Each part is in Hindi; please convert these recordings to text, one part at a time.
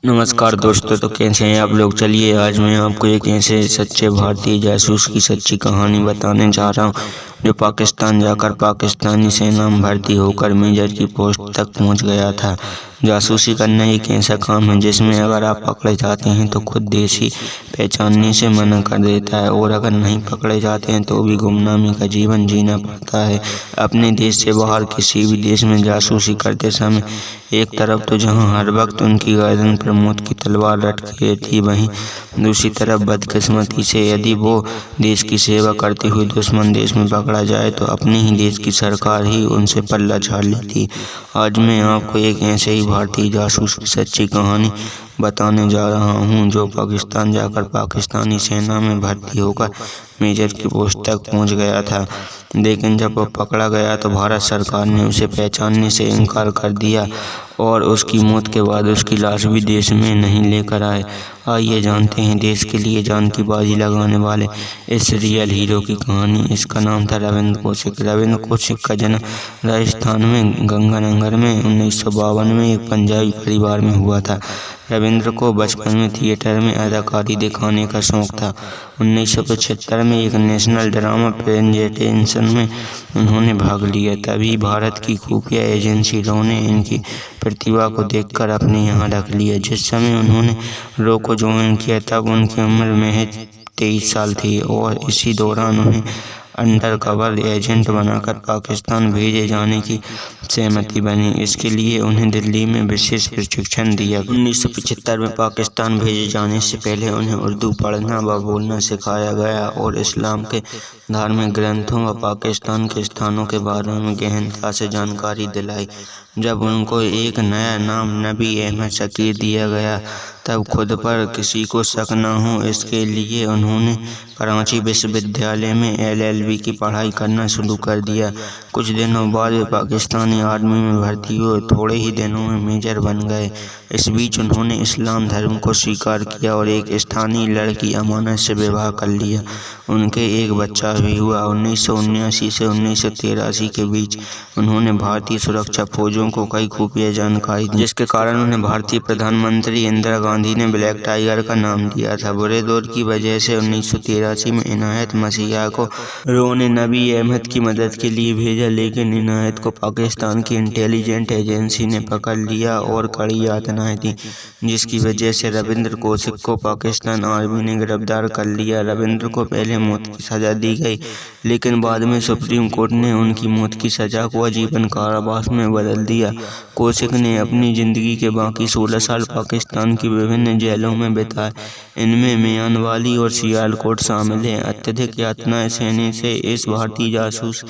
नमस्कार दोस्तों, तो कैसे हैं आप लोग। चलिए आज मैं आपको एक ऐसे सच्चे भारतीय जासूस की सच्ची कहानी बताने जा रहा हूं जो पाकिस्तान जाकर पाकिस्तानी सेना में भर्ती होकर मेजर की पोस्ट तक पहुंच गया था। जासूसी करना एक ऐसा काम है जिसमें अगर आप पकड़े जाते हैं तो खुद देश ही पहचानने से मना कर देता है, और अगर नहीं पकड़े जाते हैं तो भी गुमनामी का जीवन जीना पड़ता है। अपने देश से बाहर किसी भी देश में जासूसी करते समय एक तरफ तो जहां हर वक्त उनकी गर्दन पर मौत की तलवार लटकी रहती, वहीं दूसरी तरफ बदकिस्मती से यदि वो देश की सेवा करते हुए दुश्मन देश में पकड़ा जाए तो अपने ही देश की सरकार ही उनसे पल्ला झाड़ लेती। आज मैं आपको एक ऐसे ही भारतीय जासूस की सच्ची कहानी बताने जा रहा हूं जो पाकिस्तान जाकर पाकिस्तानी सेना में भर्ती होकर मेजर की पोस्ट तक पहुंच गया था। लेकिन जब वो पकड़ा गया तो भारत सरकार ने उसे पहचानने से इनकार कर दिया और उसकी मौत के बाद उसकी लाश भी देश में नहीं लेकर आए। आइए जानते हैं देश के लिए जान की बाजी लगाने वाले इस रियल हीरो की कहानी। इसका नाम था रविंद्र कौशिक। रविंद्र कौशिक का जन्म राजस्थान में गंगानगर में 1952 में एक पंजाबी परिवार में हुआ था। रविंद्र को बचपन में थिएटर में अदाकारी दिखाने का शौक था। 1975 में एक नेशनल ड्रामा प्रेजेंटेशन में उन्होंने भाग लिया। तभी भारत की खुफिया एजेंसी रॉ ने इनकी प्रतिभा को देखकर अपने यहाँ रख लिया। जिस समय उन्होंने रॉ को ज्वाइन किया तब उनकी उम्र महज 23 साल थी, और इसी दौरान उन्हें अंडर कवर एजेंट बनाकर पाकिस्तान भेजे जाने की सहमति बनी। इसके लिए उन्हें दिल्ली में विशेष प्रशिक्षण दिया। 1975 में पाकिस्तान भेजे जाने से पहले उन्हें उर्दू पढ़ना व बोलना सिखाया गया और इस्लाम के धार्मिक ग्रंथों व पाकिस्तान के स्थानों के बारे में गहनता से जानकारी दिलाई। जब उनको एक नया नाम नबी अहमद शकीर दिया गया तब खुद पर किसी को शक न हो, इसके लिए उन्होंने कराची विश्वविद्यालय में LLB की पढ़ाई करना शुरू कर दिया। कुछ दिनों बाद वे पाकिस्तानी आर्मी में भर्ती हुए, थोड़े ही दिनों में मेजर बन गए। इस बीच उन्होंने इस्लाम धर्म को स्वीकार किया और एक स्थानीय लड़की अमानत से विवाह कर लिया। उनके एक बच्चा भी हुआ। 1979 से 1983 के बीच उन्होंने भारतीय सुरक्षा फौजों को कई खुफिया जानकारी दी, जिसके कारण उन्हें भारतीय प्रधानमंत्री इंदिरा गांधी ने ब्लैक टाइगर का नाम दिया था। बुरे दौर की वजह से 1983 में इनायत मसीहा को रॉ ने नबी अहमद की मदद के लिए भेजा, लेकिन इनायत को पाकिस्तान की इंटेलिजेंस एजेंसी ने पकड़ लिया और कड़ी यातनाएं दी, जिसकी वजह से रविंद्र कौशिक को पाकिस्तान आर्मी ने गिरफ्तार कर लिया। रविंद्र को पहले मौत की सजा दी गई, लेकिन बाद में सुप्रीम कोर्ट ने उनकी मौत की सजा को आजीवन कारावास में बदल दिया। कौशिक ने अपनी जिंदगी के बाकी 16 साल पाकिस्तान की विभिन्न जेलों में बिताए। इनमें मियांवाली और सियालकोट शामिल हैं। अत्यधिक यातनाएं सहने से इस भारतीय जासूस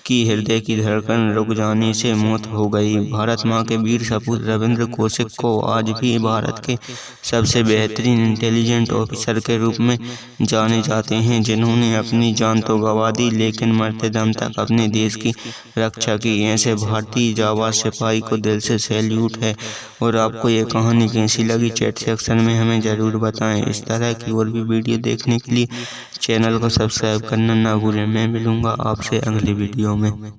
की हृदय की धड़कन रुक जाने से मौत हो गई। भारत माँ के वीर सपूत रविंद्र कौशिक को आज भी भारत के सबसे बेहतरीन इंटेलिजेंट ऑफिसर के रूप में जाने जाते हैं, जिन्होंने अपनी जान तो गंवा दी लेकिन मरते दम तक अपने देश की रक्षा की। ऐसे भारतीय जाबाज सिपाही को दिल से सैल्यूट है। और आपको ये कहानी कैसी लगी चैट सेक्शन में हमें ज़रूर बताएं। इस तरह की और भी वीडियो देखने के लिए चैनल को सब्सक्राइब करना ना भूलें। मैं मिलूँगा आपसे अगली वीडियो में।